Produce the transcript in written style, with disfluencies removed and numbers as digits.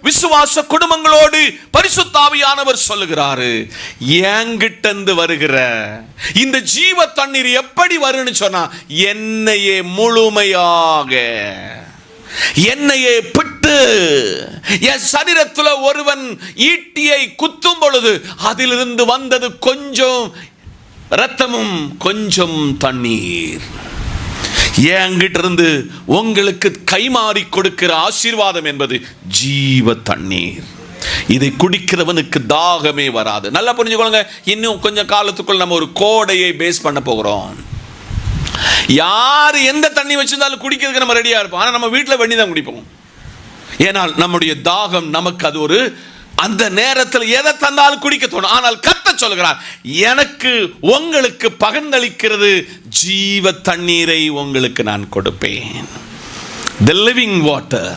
விசுவாச குடும்பங்களோடு பரிசுத்த ஆவியானவர் சொல்லுகிறாரு, என்கிட்ட வருகிற இந்த ஜீவ தண்ணீர் எப்படி வரும்னு சொன்னா, என்னையே முழுமையாக, என்னையே பிட்டு, என் சரீரத்தில் ஒருவன் ஈட்டியை குத்தும் பொழுது அதிலிருந்து வந்தது கொஞ்சம் இரத்தமும் கொஞ்சம் தண்ணீர். என்கிட்ட இருந்து உங்களுக்கு கைமாறி கொடுக்கிற ஆசீர்வாதம் என்பது ஜீவ தண்ணீர். இதை குடிக்கிறவனுக்கு தாகமே வராது. நல்லா புரிஞ்சுக்கொள்ளுங்க. இன்னும் கொஞ்சம் காலத்துக்குள் நம்ம ஒரு கோடையை பேஸ் பண்ண போகிறோம். யார் எந்த தண்ணி வச்சிருந்தாலும் குடிக்கிறதுக்கு நம்ம ரெடியா இருப்போம். ஆனால் நம்ம வீட்டில் வெண்ணி தான் குடிப்போம். ஏனால் நம்முடைய தாகம் நமக்கு அது ஒரு அந்த நேரத்தில் எதை தந்தாலும் குடிக்க தோணும். ஆனால் கர்த்தர் சொல்கிறார், எனக்கு உங்களுக்கு பகிர்ந்தளிக்கிறது ஜீவ தண்ணீரை உங்களுக்கு நான் கொடுப்பேன். The living water.